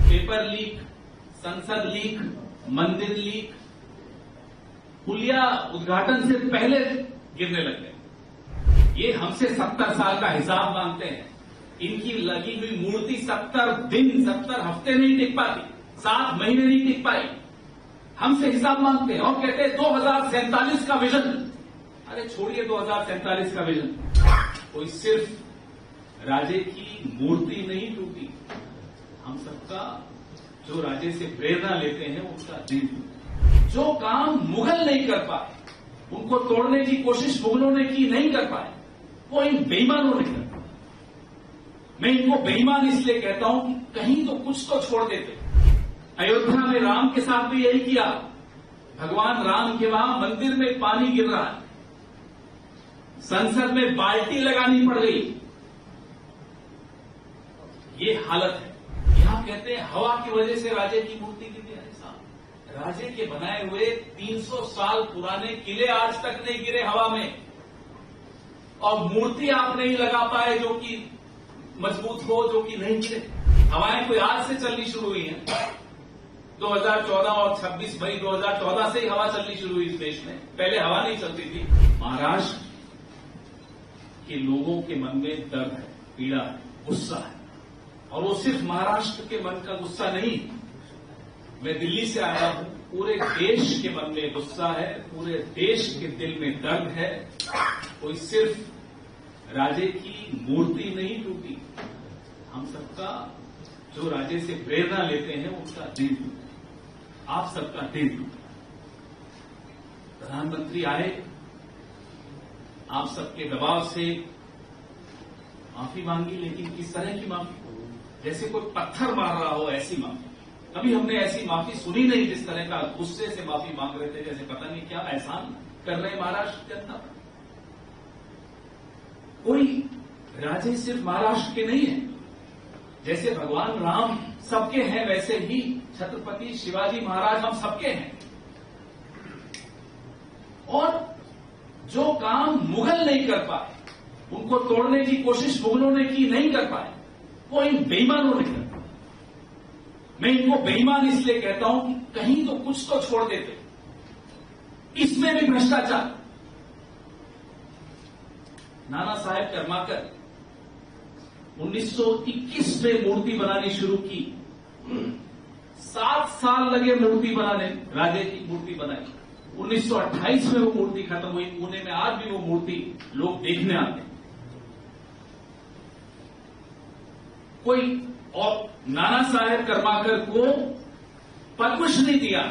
Paper leak, संसद leak, मंदिर leak, पुलिया उद्घाटन से पहले गिरने लग गए। ये हमसे 70 साल का हिसाब मांगते हैं। इनकी लगी हुई मूर्ति 70 दिन 70 हफ्ते नहीं टिक पाती, 7 महीने नहीं टिक पाई। हमसे हिसाब मांगते हैं और कहते हैं 2047 का विजन। अरे छोड़िए 2047 का विजन, कोई सिर्फ राजे की मूर्ति नहीं टूटी, हम सबका जो राजे से प्रेरणा लेते हैं उसका दिल टूटा। जो काम मुगल नहीं कर पाए, उनको तोड़ने की कोशिश मुगलों ने की, नहीं कर पाए, वो इन बेईमानों ने कर पाया। मैं इनको बेईमान इसलिए कहता हूं कि कहीं तो कुछ तो छोड़ देते। अयोध्या में राम के साथ भी यही किया। भगवान राम के वहां मंदिर में पानी गिर रहा है, संसद में बाल्टी लगानी पड़ गई। ये हालत है। यहां कहते हैं हवा की वजह से राजे की मूर्ति गिर गई। राजे के बनाए हुए 300 साल पुराने किले आज तक नहीं गिरे हवा में, और मूर्ति आप नहीं लगा पाए जो कि मजबूत हो, जो कि नहीं गिरे। हवाएं कोई आज से चलनी शुरू हुई हैं। 2014 और 26 मई 2014 से ही हवा चलनी शुरू हुई इस देश में, पहले हवा नहीं चलती थी। महाराष्ट्र के लोगों के मन में दर्द है, पीड़ा है, गुस्सा है, और वो सिर्फ महाराष्ट्र के मन का गुस्सा नहीं। मैं दिल्ली से आया हूं, पूरे देश के मन में गुस्सा है, पूरे देश के दिल में दर्द है। कोई सिर्फ राजे की मूर्ति नहीं टूटी, हम सबका जो राजे से प्रेरणा लेते हैं उसका दिल टूटा, आप सबका दिल टूटा। प्रधानमंत्री आए, आप सबके दबाव से माफी मांगी, लेकिन किस तरह की माफी? जैसे कोई पत्थर मार रहा हो ऐसी माफी। कभी हमने ऐसी माफी सुनी नहीं जिस तरह का गुस्से से माफी मांग रहे थे, जैसे पता नहीं क्या एहसान कर रहे महाराष्ट्र जनता पर। कोई राजे सिर्फ महाराष्ट्र के नहीं है। जैसे भगवान राम सबके हैं, वैसे ही छत्रपति शिवाजी महाराज हम सबके हैं। और जो काम मुगल नहीं कर पाए, उनको तोड़ने की कोशिश मुगलों ने की, नहीं कर पाए, वो इन बेईमानों ने कर। मैं इनको बेईमान इसलिए कहता हूं कि कहीं तो कुछ तो छोड़ देते। इसमें भी भ्रष्टाचार। नाना साहेब कर्माकर 1921 में मूर्ति बनानी शुरू की। 7 साल लगे मूर्ति बनाने, राजे की मूर्ति बनाई। 1928 में वो मूर्ति खत्म हुई। पुणे में आज भी वो मूर्ति लोग देखने आते हैं। कोई और नाना साहेब कर्माकर को पद्मश्री दिया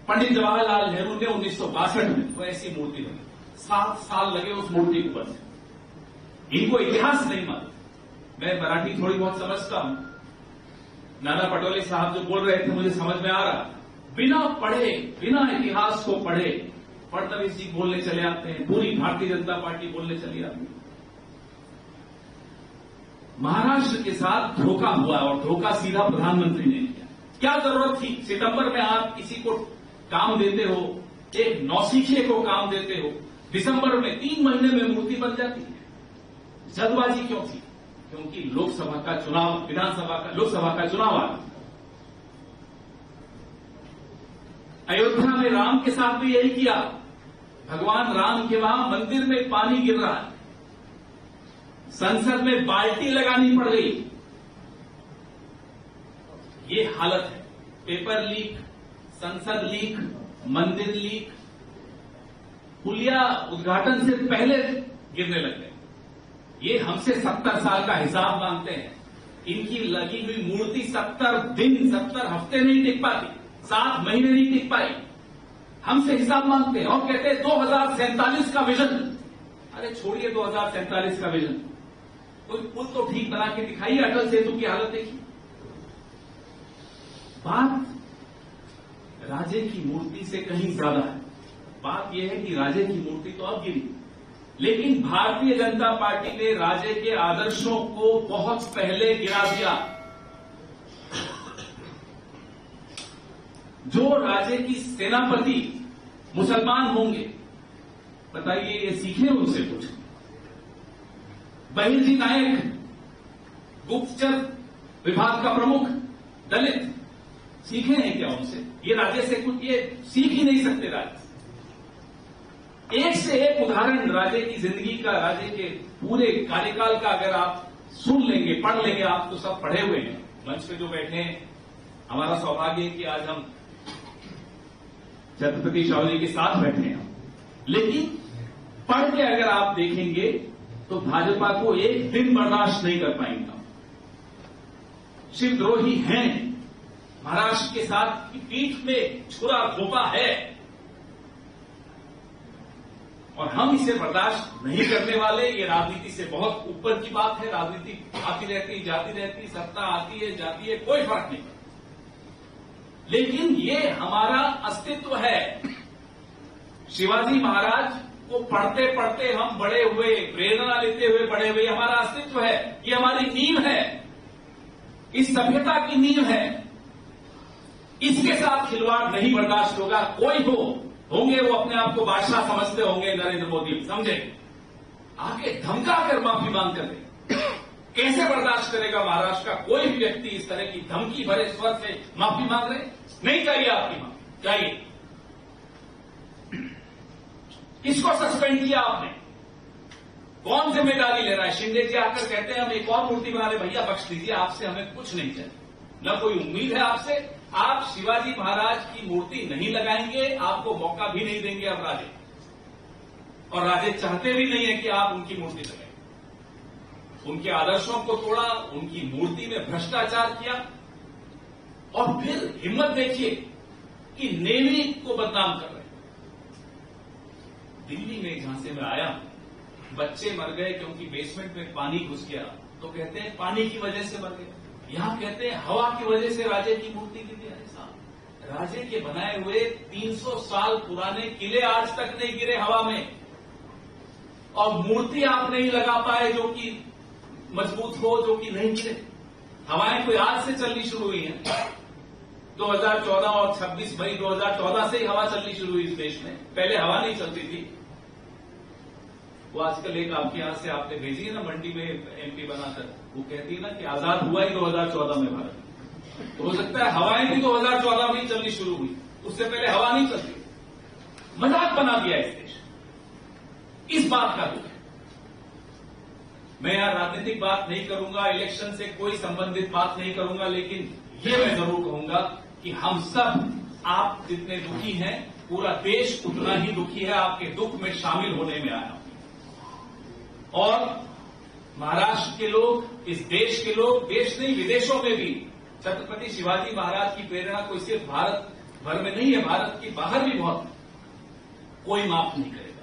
पंडित जवाहरलाल नेहरू ने 1962 में, वो ऐसी मूर्ति बनी। 7 साल लगे उस मूर्ति को बनने। इनको इतिहास नहीं मालूम। मैं मराठी थोड़ी बहुत समझता हूं। नाना पटोले साहब जो बोल रहे थे मुझे समझ में आ रहा। बिना पढ़े, बिना इतिहास को पढ़े फडणवीस जी बोलने चले आते हैं, पूरी भारतीय जनता पार्टी बोलने चली आती है। महाराष्ट्र के साथ धोखा हुआ, और धोखा सीधा प्रधानमंत्री ने किया। क्या जरूरत थी? सितंबर में आप किसी को काम देते हो, एक नौसिखिए को काम देते हो, दिसंबर में 3 महीने में मूर्ति बन जाती है। जल्दबाजी क्यों थी? क्योंकि लोकसभा का चुनाव, विधानसभा का, लोकसभा का चुनाव आ रहा। अयोध्या में राम के साथ भी यही किया। भगवान राम के वहां मंदिर में पानी गिर रहा है, संसद में बाल्टी लगानी पड़ गई। ये हालत है। पेपर लीक, संसद लीक, मंदिर लीक, पुलिया उद्घाटन से पहले गिरने लग गए। ये हमसे 70 साल का हिसाब मांगते हैं। इनकी लगी हुई मूर्ति 70 दिन 70 हफ्ते नहीं टिक पाती, 7 महीने नहीं टिक पाई। हमसे हिसाब मांगते हैं और कहते हैं 2047 का विजन। अरे छोड़िए 2047 का विजन, कोई पुल तो ठीक बना के दिखाइए। अटल सेतु की हालत देखिए। बात राजे की मूर्ति से कहीं ज्यादा है। बात यह है कि राजे की मूर्ति तो अब गिरी, लेकिन भारतीय जनता पार्टी ने राजे के आदर्शों को बहुत पहले गिरा दिया। जो राजे की सेनापति मुसलमान होंगे, बताइए ये सीखे उनसे कुछ। बहिर्जी नायक गुप्तचर विभाग का प्रमुख दलित, सीखे नहीं क्या उनसे? ये राज्य से कुछ ये सीख ही नहीं सकते राज्य से। एक से एक उदाहरण राज्य की जिंदगी का, राज्य के पूरे कार्यकाल का अगर आप सुन लेंगे, पढ़ लेंगे, आप तो सब पढ़े हुए हैं, मंच पे जो बैठे हैं। हमारा सौभाग्य है कि आज हम छत्रपति शिवाजी जी के साथ बैठे हैं, लेकिन पढ़ के अगर आप देखेंगे तो भाजपा को एक दिन बर्दाश्त नहीं कर पाएंगे। शिवद्रोही हैं, महाराष्ट्र के साथ की पीठ में छुरा घोंपा है और हम इसे बर्दाश्त नहीं करने वाले। ये राजनीति से बहुत ऊपर की बात है। राजनीति आती रहती, जाती रहती, सत्ता आती है, जाती है, कोई फर्क नहीं पड़ता, लेकिन ये हमारा अस्तित्व है। शिवाजी महाराज को पढ़ते पढ़ते हम बड़े हुए, प्रेरणा लेते हुए बड़े हुए, हमारा अस्तित्व है, ये हमारी नींव है, इस सभ्यता की नींव है। इसके साथ खिलवाड़ नहीं बर्दाश्त होगा। कोई होंगे वो अपने आप को बादशाह समझते होंगे, नरेंद्र मोदी, समझे, आके धमका कर माफी मांग कर दे। कैसे बर्दाश्त करेगा महाराष्ट्र का कोई भी व्यक्ति इस तरह की धमकी भरे स्वर से माफी मांग रहे? नहीं चाहिए आपकी माफी, चाहिए। किसको सस्पेंड किया आपने? कौन जिम्मेदारी ले रहा है? शिंदे जी आकर कहते हैं हम एक और मूर्ति बना रहे, भैया बख्श दीजिए, आपसे हमें कुछ नहीं चाहिए, न कोई उम्मीद है आपसे। आप शिवाजी महाराज की मूर्ति नहीं लगाएंगे, आपको मौका भी नहीं देंगे अब राजे, और राजे चाहते भी नहीं है कि आप उनकी मूर्ति लगाएं। उनके आदर्शों को तोड़ा, उनकी मूर्ति में भ्रष्टाचार किया, और फिर हिम्मत देखिए कि नेवी को बदनाम कर रहे हैं। दिल्ली में जहां से मैं आया, बच्चे मर गए क्योंकि बेसमेंट में पानी घुस गया, तो कहते हैं पानी की वजह से मर गए। यहां कहते हैं हवा की वजह से राजे की मूर्ति गिर गई। साहब, राजे के बनाए हुए 300 साल पुराने किले आज तक नहीं गिरे हवा में, और मूर्ति आप नहीं लगा पाए जो कि मजबूत हो, जो कि नहीं गिरे। हवाएं कोई आज से चलनी शुरू हुई हैं। 2014 और 26 मई 2014 से ही हवा चलनी शुरू हुई इस देश में, पहले हवा नहीं चलती थी। वो आजकल एक आपके यहां से आपने भेजी है ना, मंडी में एमपी बनाकर, वो कहती है ना कि आजाद हुआ ही 2014 में भारत। तो हो सकता है हवाएं भी 2014 में चलनी शुरू हुई, उससे पहले हवा नहीं चलती। मजाक बना दिया इस देश, इस बात का दुख है। मैं यहां राजनीतिक बात नहीं करूंगा, इलेक्शन से कोई संबंधित बात नहीं करूंगा, लेकिन ये मैं जरूर कहूंगा कि हम सब, आप जितने दुखी हैं, पूरा देश उतना ही दुखी है, आपके दुख में शामिल होने में आया। और महाराष्ट्र के लोग, इस देश के लोग, देश नहीं विदेशों में भी छत्रपति शिवाजी महाराज की प्रेरणा कोई सिर्फ भारत भर में नहीं है, भारत के बाहर भी बहुत, कोई माफ नहीं करेगा।